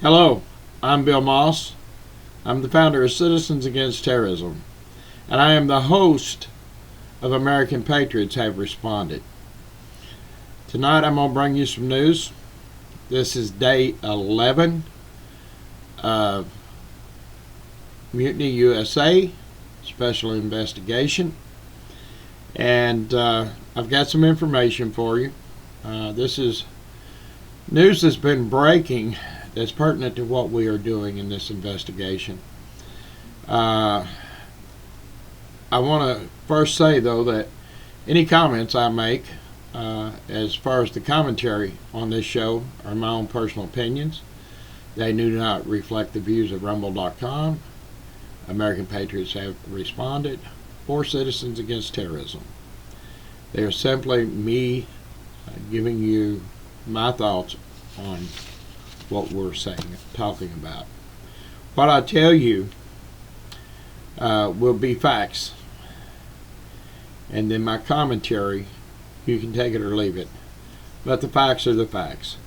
Hello, I'm Bill Moss. I'm the founder of Citizens Against Terrorism, and I am the host of American Patriots Have Responded. Tonight I'm going to bring you some news. This is day 11 of Mutiny U.S.A. Special Investigation, and I've got some information for you. This is news that's been breaking that's pertinent to what we are doing in this investigation. I want to first say, though, that any comments I make as far as the commentary on this show are my own personal opinions. They do not reflect the views of Rumble.com, American Patriots Have Responded, or Citizens Against Terrorism. They are simply me giving you my thoughts on what we're talking about. What I tell you will be facts, and then my commentary, you can take it or leave it, but the facts are the facts.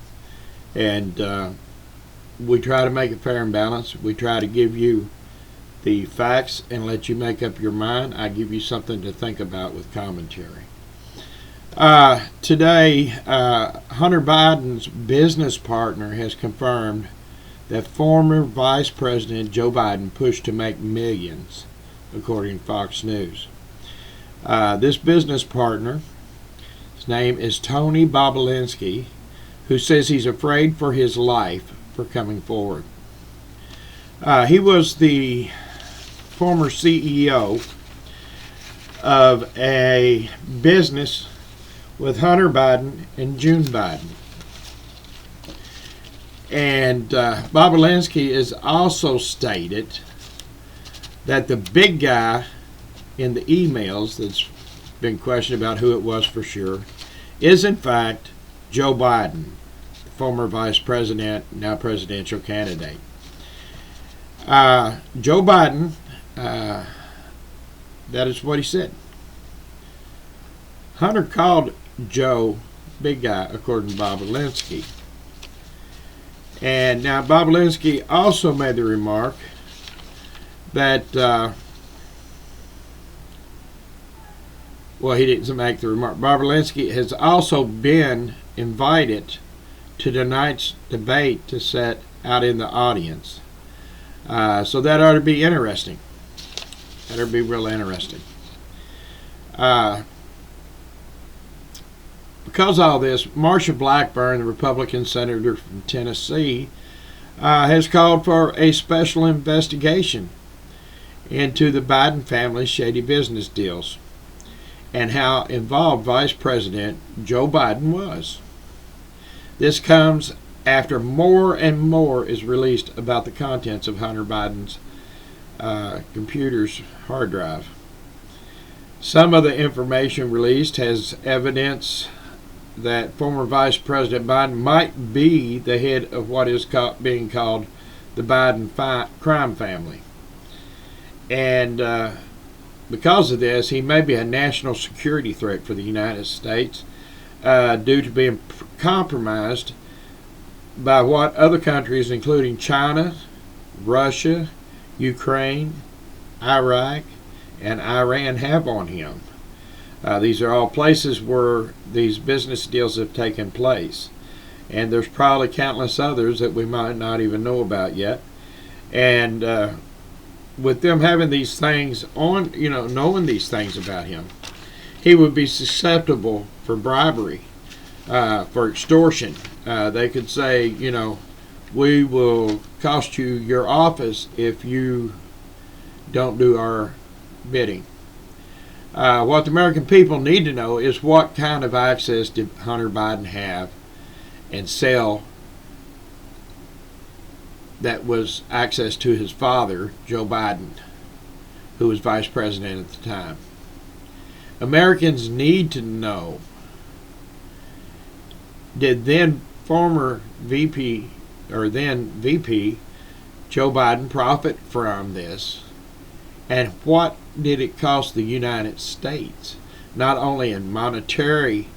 And we try to make it fair and balanced. We try to give you the facts and let you make up your mind. I give you something to think about with commentary. Today, Hunter Biden's business partner has confirmed that former Vice President Joe Biden pushed to make millions, according to Fox News. This business partner, his name is Tony Bobulinski, who says he's afraid for his life for coming forward. He was the former CEO of a business with Hunter Biden and June Biden. And Bobulinski has also stated that the big guy in the emails that's been questioned about who it was for sure is in fact Joe Biden, the former vice president, now presidential candidate. Joe Biden, that is what he said. Hunter called Joe big guy, according to Bobulinski. And now Bobulinski also made the remark that, he didn't make the remark. Bobulinski has also been invited to tonight's debate to sit out in the audience. So that ought to be interesting. That ought to be real interesting. Because of all this, Marsha Blackburn, the Republican senator from Tennessee, has called for a special investigation into the Biden family's shady business deals and how involved Vice President Joe Biden was. This comes after more and more is released about the contents of Hunter Biden's computer's hard drive. Some of the information released has evidence that former Vice President Biden might be the head of what is being called the Biden crime family. And because of this, he may be a national security threat for the United States due to being compromised by what other countries, including China, Russia, Ukraine, Iraq, and Iran, have on him. These are all places where these business deals have taken place. And there's probably countless others that we might not even know about yet. And with them having these things on, knowing these things about him, he would be susceptible for bribery, for extortion. They could say, we will cost you your office if you don't do our bidding. What the American people need to know is what kind of access did Hunter Biden have and sell that was access to his father, Joe Biden, who was vice president at the time. Americans need to know, did then former VP or then VP Joe Biden profit from this? And what did it cost the United States, not only in monetary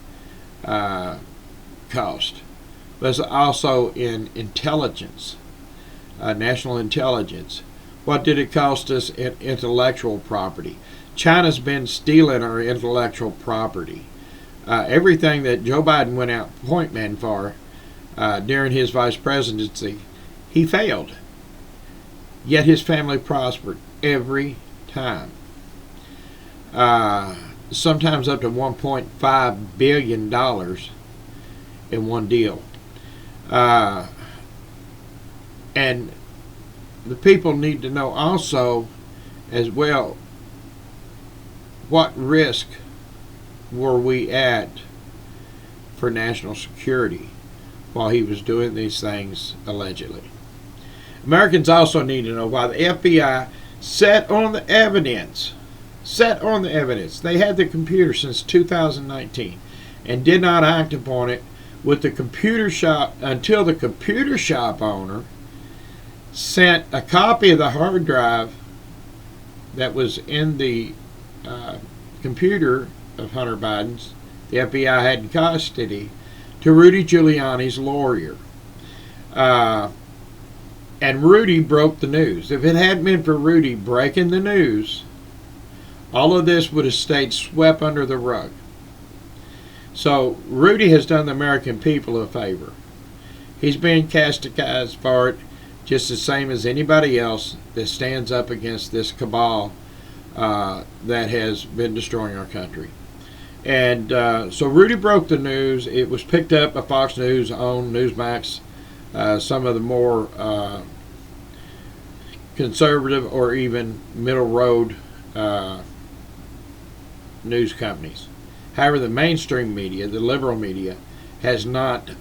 cost, but also in intelligence national intelligence. What did it cost us in intellectual property? China's been stealing our intellectual property. Everything that Joe Biden went out point man for during his vice presidency, he failed. Yet his family prospered every time. Sometimes up to $1.5 billion in one deal. And the people need to know also as well, what risk were we at for national security while he was doing these things allegedly. Americans also need to know why the FBI sat on the evidence. They had the computer since 2019 and did not act upon it with the computer shop until the computer shop owner sent a copy of the hard drive that was in the computer of Hunter Biden's, the FBI had in custody, to Rudy Giuliani's lawyer. And Rudy broke the news. If it hadn't been for Rudy breaking the news, all of this would have stayed swept under the rug. So Rudy has done the American people a favor. He's being castigized for it just the same as anybody else that stands up against this cabal that has been destroying our country. And so Rudy broke the news. It was picked up by Fox News, OWN, Newsmax, some of the more conservative or even middle road news companies. However, the mainstream media, the liberal media, has not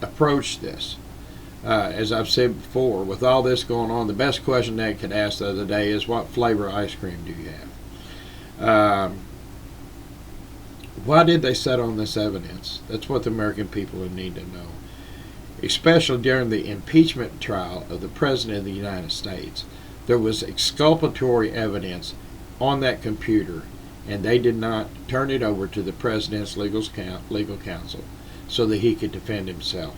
approached this. As I've said before, with all this going on, the best question they could ask the other day is, what flavor ice cream do you have? Why did they set on this evidence? That's what the American people would need to know. Especially during the impeachment trial of the President of the United States. There was exculpatory evidence on that computer, and they did not turn it over to the President's legal counsel so that he could defend himself.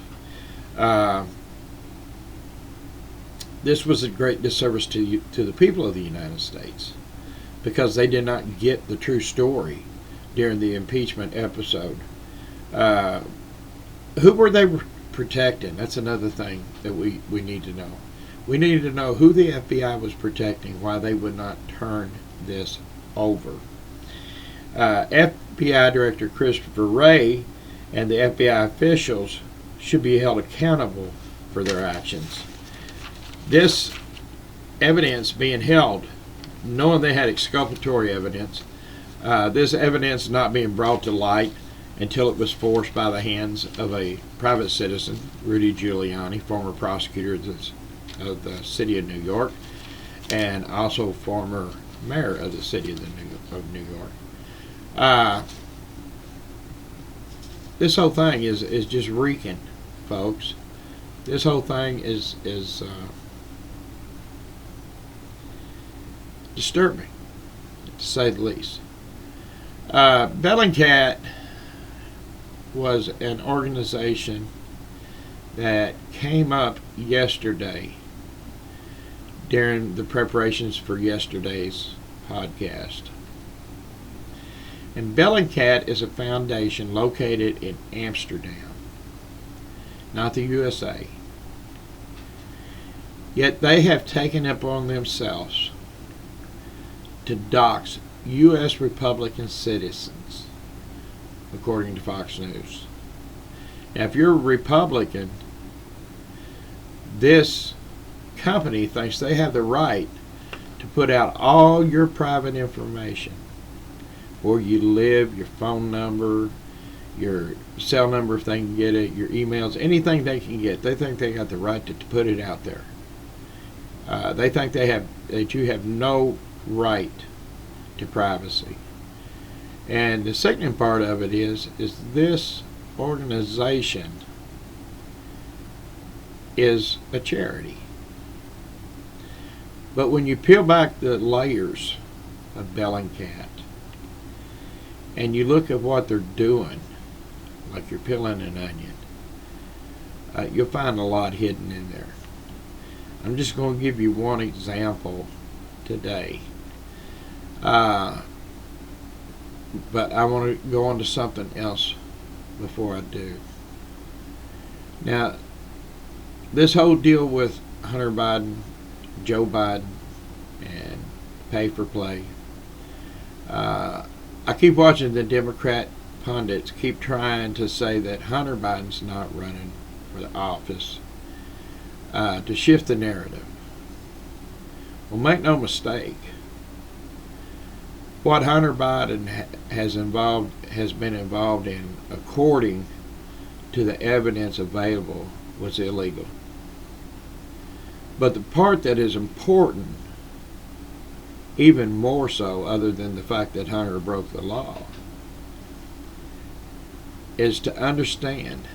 This was a great disservice to the people of the United States, because they did not get the true story during the impeachment episode. Who were they protecting? That's another thing that we need to know. We need to know who the FBI was protecting, why they would not turn this over. FBI Director Christopher Wray and the FBI officials should be held accountable for their actions. This evidence being held, knowing they had exculpatory evidence, this evidence not being brought to light until it was forced by the hands of a private citizen, Rudy Giuliani, former prosecutor of the city of New York, and also former mayor of the city of New York. This whole thing is just reeking, folks. This whole thing is disturbing, to say the least. Bellingcat was an organization that came up yesterday during the preparations for yesterday's podcast. And Bellingcat is a foundation located in Amsterdam, not the USA. Yet they have taken it upon themselves to dox U.S. Republican citizens, according to Fox News. Now, if you're a Republican, this company thinks they have the right to put out all your private information, where you live, your phone number, your cell number if they can get it, your emails, anything they can get. They think they got the right to put it out there. They think that you have no right to privacy. And the sickening part of it is this organization is a charity. But when you peel back the layers of Bellingcat and you look at what they're doing, like you're peeling an onion, you'll find a lot hidden in there. I'm just going to give you one example today. But I want to go on to something else before I do. Now, this whole deal with Hunter Biden, Joe Biden, and pay for play. I keep watching the Democrat pundits keep trying to say that Hunter Biden's not running for the office to shift the narrative. Well, make no mistake. What Hunter Biden has been involved in, according to the evidence available, was illegal. But the part that is important, even more so, other than the fact that Hunter broke the law, is to understand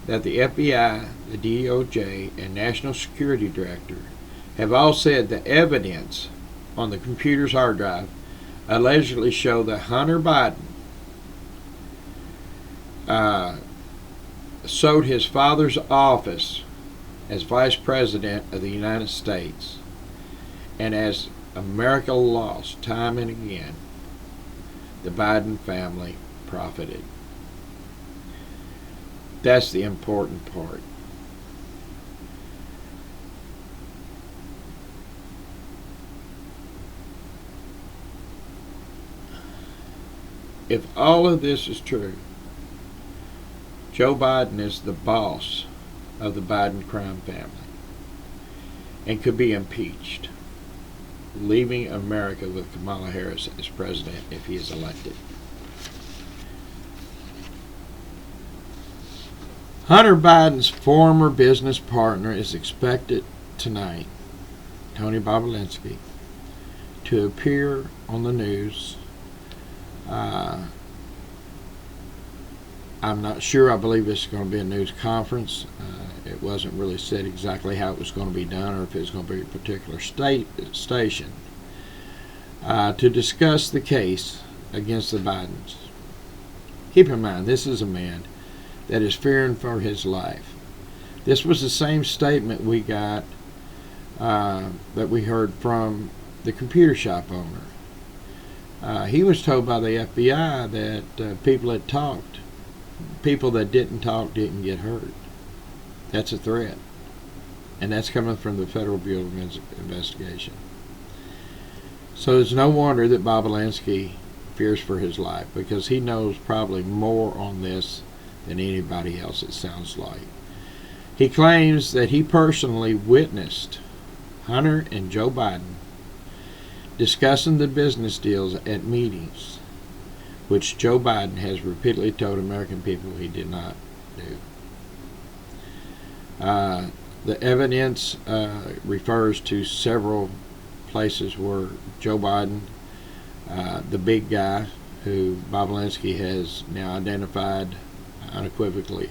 that the FBI, the DOJ, and National Security Director have all said the evidence on the computer's hard drive allegedly show that Hunter Biden sold his father's office as Vice President of the United States, and as America lost time and again, the Biden family profited. That's the important part. If all of this is true, Joe Biden is the boss of the Biden crime family and could be impeached, leaving America with Kamala Harris as president if he is elected. Hunter Biden's former business partner is expected tonight, Tony Bobulinski, to appear on the news. I'm not sure. I believe it's going to be a news conference. It wasn't really said exactly how it was going to be done or if it was going to be a particular station to discuss the case against the Bidens. Keep in mind, this is a man that is fearing for his life. This was the same statement we got that we heard from the computer shop owner. He was told by the FBI that people that didn't talk didn't get hurt. That's a threat. And that's coming from the Federal Bureau of Investigation. So it's no wonder that Bobulinski fears for his life, because he knows probably more on this than anybody else, it sounds like. He claims that he personally witnessed Hunter and Joe Biden discussing the business deals at meetings, which Joe Biden has repeatedly told American people he did not do. The evidence refers to several places where Joe Biden, the big guy who Bobulinski has now identified unequivocally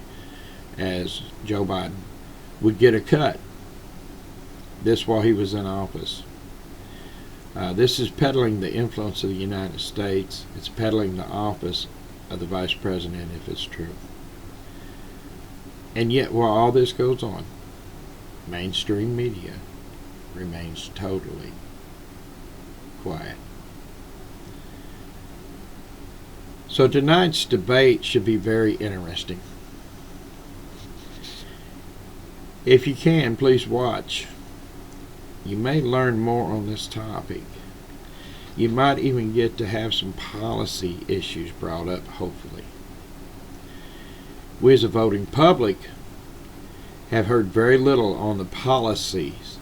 as Joe Biden, would get a cut. This while he was in office. This is peddling the influence of the United States. It's peddling the office of the Vice President, if it's true. And yet, while all this goes on, mainstream media remains totally quiet. So tonight's debate should be very interesting. If you can, please watch. You may learn more on this topic. You might even get to have some policy issues brought up, hopefully. We as a voting public have heard very little on the policies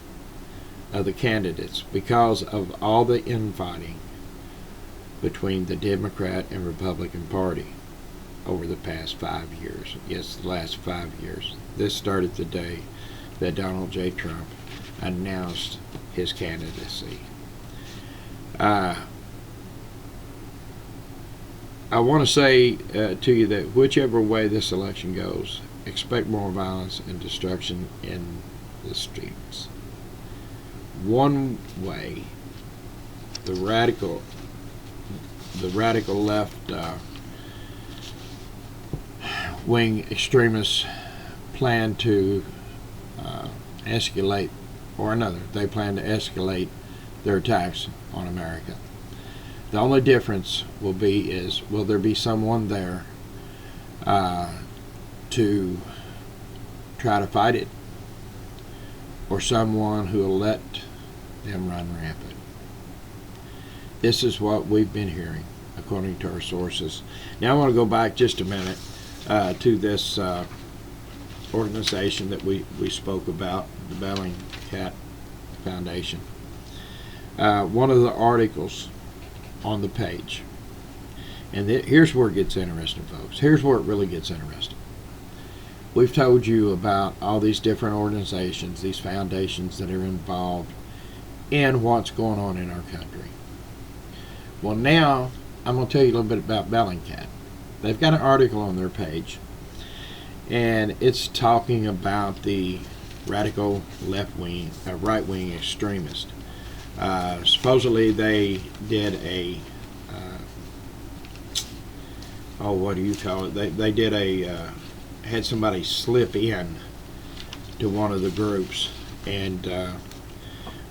of the candidates because of all the infighting between the Democrat and Republican Party over the past 5 years. Yes, the last 5 years. This started the day that Donald J. Trump announced his candidacy. I want to say to you that whichever way this election goes, expect more violence and destruction in the streets. One way, the radical left wing extremists plan to escalate, or another. They plan to escalate their attacks on America. The only difference will there be someone there to try to fight it, or someone who will let them run rampant. This is what we've been hearing, according to our sources. Now I want to go back just a minute to this organization that we spoke about, the Bellingcat Foundation. One of the articles on the page, and here's where it gets interesting, folks. Here's where it really gets interesting. We've told you about all these different organizations, these foundations that are involved in what's going on in our country. Well, now I'm going to tell you a little bit about Bellingcat. They've got an article on their page, and it's talking about the radical left-wing, right-wing extremist. Supposedly they did a, what do you call it? They did had somebody slip in to one of the groups and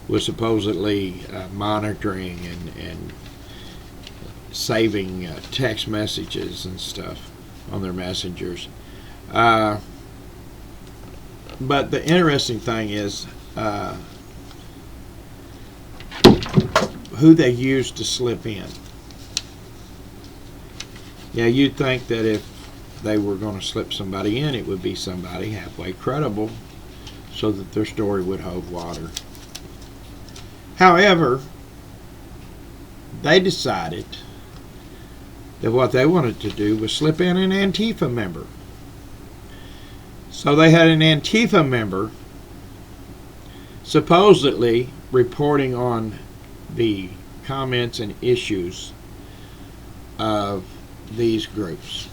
was supposedly monitoring and saving text messages and stuff on their messengers. But the interesting thing is who they used to slip in. Yeah, you'd think that if they were going to slip somebody in, it would be somebody halfway credible so that their story would hold water. However, they decided that what they wanted to do was slip in an Antifa member. So they had an Antifa member supposedly reporting on the comments and issues of these groups.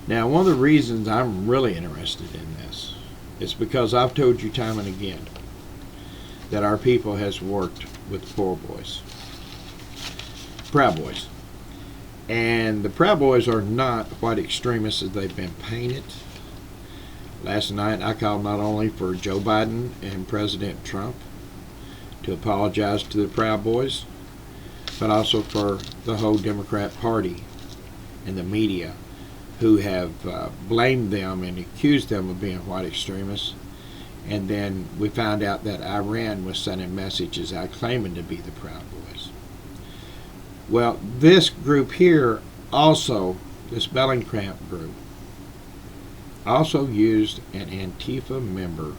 Now, one of the reasons I'm really interested in this is because I've told you time and again that our people has worked with Poor Boys, Proud Boys. And the Proud Boys are not white extremists as they've been painted. Last night I called not only for Joe Biden and President Trump to apologize to the Proud Boys, but also for the whole Democrat Party and the media who have blamed them and accused them of being white extremists. And then we found out that Iran was sending messages out claiming to be the Proud Boys. Well, this group here also, this Bellingcat group, also used an Antifa member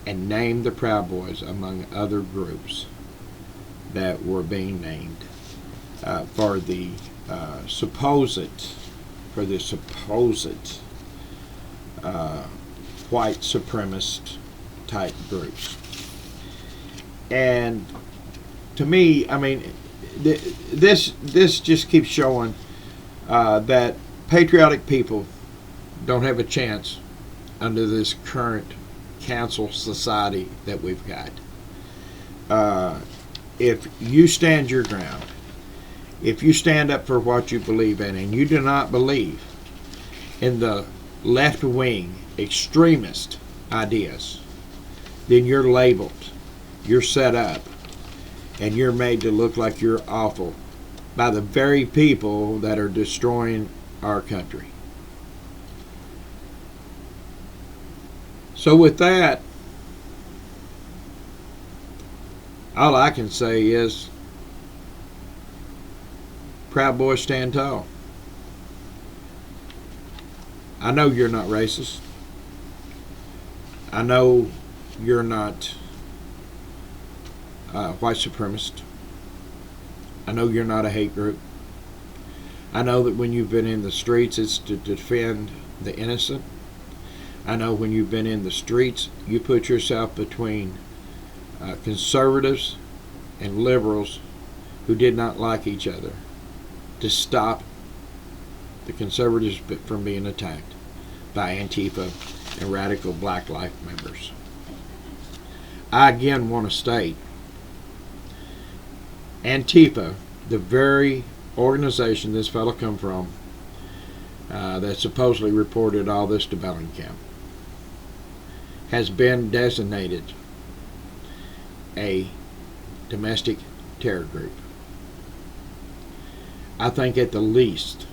and named the Proud Boys among other groups that were being named for the supposed white supremacist type groups. And to me, I mean, this just keeps showing that patriotic people don't have a chance under this current cancel society that we've got. If you stand your ground, if you stand up for what you believe in, and you do not believe in the left-wing extremist ideas, then you're labeled, you're set up, and you're made to look like you're awful by the very people that are destroying our country. So with that, all I can say is, Proud Boys, stand tall. I know you're not racist. I know you're not white supremacist. I know you're not a hate group. I know that when you've been in the streets, it's to defend the innocent. I know when you've been in the streets, you put yourself between conservatives and liberals who did not like each other to stop the conservatives from being attacked by Antifa and radical Black Life members. I again want to state, Antifa, the very organization this fellow come from, that supposedly reported all this to Bellingcat, has been designated a domestic terror group. I think at the least,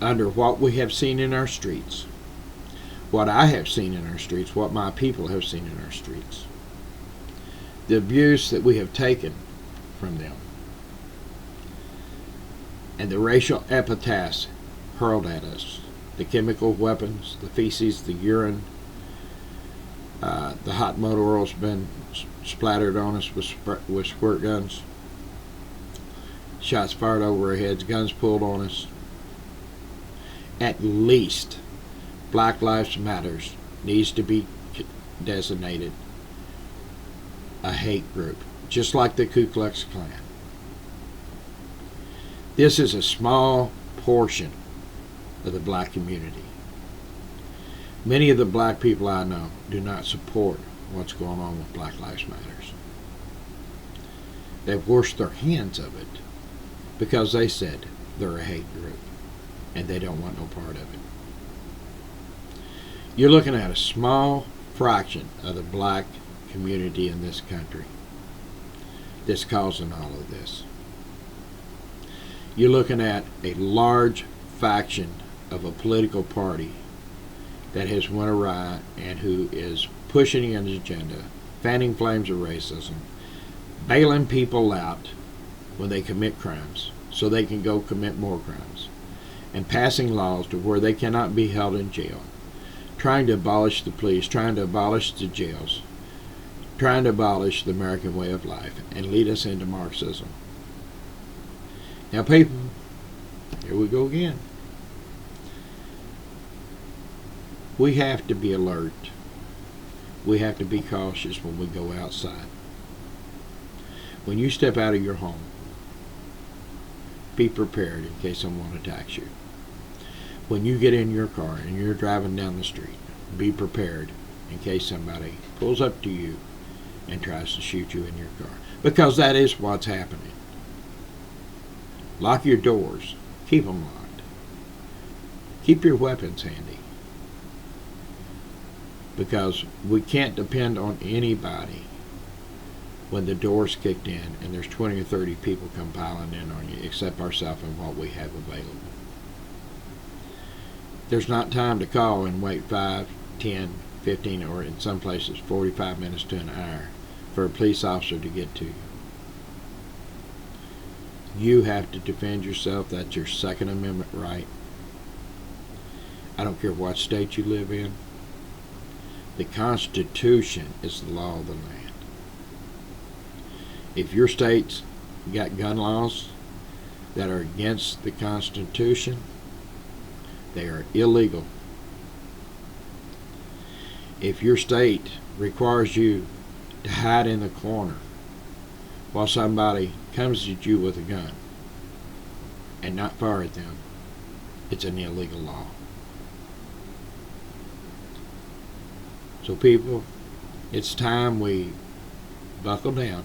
under what we have seen in our streets, what I have seen in our streets, what my people have seen in our streets, the abuse that we have taken from them, and the racial epithets hurled at us, the chemical weapons, the feces, the urine, the hot motor oil's been splattered on us with squirt guns, shots fired over our heads, guns pulled on us. At least Black Lives Matters needs to be designated a hate group, just like the Ku Klux Klan. This is a small portion of the black community. Many of the black people I know do not support what's going on with Black Lives Matters. They've washed their hands of it because they said they're a hate group and they don't want no part of it. You're looking at a small fraction of the black community in this country that's causing all of this. You're looking at a large faction of a political party that has went awry and who is pushing an agenda, fanning flames of racism, bailing people out when they commit crimes so they can go commit more crimes, and passing laws to where they cannot be held in jail, trying to abolish the police, trying to abolish the jails, trying to abolish the American way of life and lead us into Marxism. Now, people, here we go again. We have to be alert. We have to be cautious when we go outside. When you step out of your home, be prepared in case someone attacks you. When you get in your car and you're driving down the street, be prepared in case somebody pulls up to you and tries to shoot you in your car. Because that is what's happening. Lock your doors. Keep them locked. Keep your weapons handy. Because we can't depend on anybody when the door's kicked in and there's 20 or 30 people come piling in on you, except ourselves and what we have available. There's not time to call and wait 5, 10, 15, or in some places 45 minutes to an hour for a police officer to get to you. You have to defend yourself. That's your Second Amendment right. I don't care what state you live in. The Constitution is the law of the land. If your state's got gun laws that are against the Constitution, they are illegal. If your state requires you to hide in the corner while somebody comes at you with a gun and not fire at them, it's an illegal law. So people, it's time we buckle down,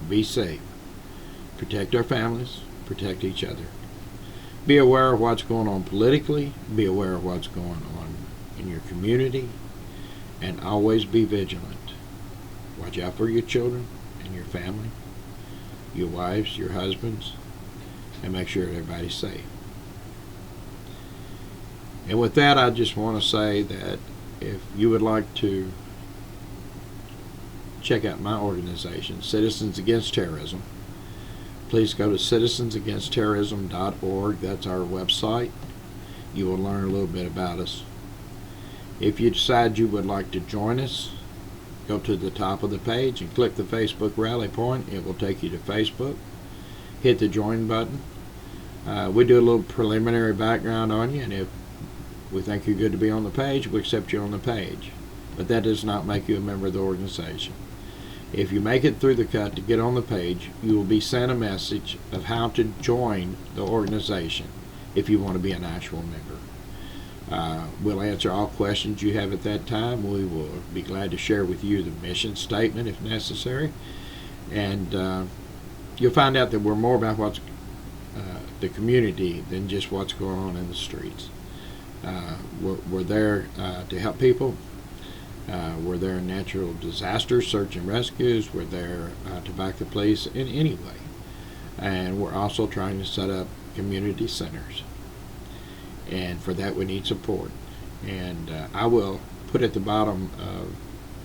be safe, protect our families, protect each other. Be aware of what's going on politically, be aware of what's going on in your community, and always be vigilant. Watch out for your children and your family, your wives, your husbands, and make sure everybody's safe. And with that, I just want to say that if you would like to check out my organization, Citizens Against Terrorism, please go to citizensagainstterrorism.org. That's our website. You will learn a little bit about us. If you decide you would like to join us, go to the top of the page and click the Facebook rally point. It will take you to Facebook. Hit the join button. We do a little preliminary background on you, and if we think you're good to be on the page, we accept you on the page. But that does not make you a member of the organization. If you make it through the cut to get on the page, you will be sent a message of how to join the organization if you want to be an actual member. We'll answer all questions you have at that time. We will be glad to share with you the mission statement if necessary. And you'll find out that we're more about what's the community than just what's going on in the streets. We're there to help people, We're there in natural disasters, search and rescues. We're there to back the police in any way. And we're also trying to set up community centers. And for that we need support. And I will put at the bottom of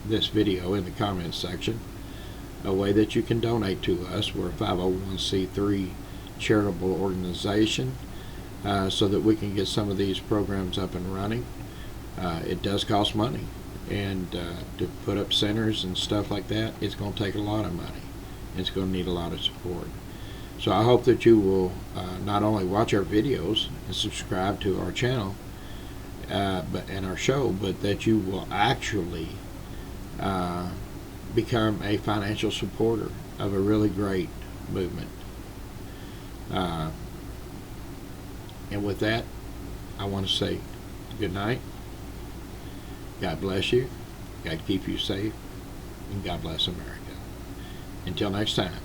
this video in the comments section a way that you can donate to us. We're a 501c3 charitable organization, so that we can get some of these programs up and running. It does cost money, and to put up centers and stuff like that, it's going to take a lot of money. It's going to need a lot of support. So I hope that you will not only watch our videos and subscribe to our channel and our show, but that you will actually become a financial supporter of a really great movement. And with that, I want to say good night. God bless you. God keep you safe. And God bless America. Until next time.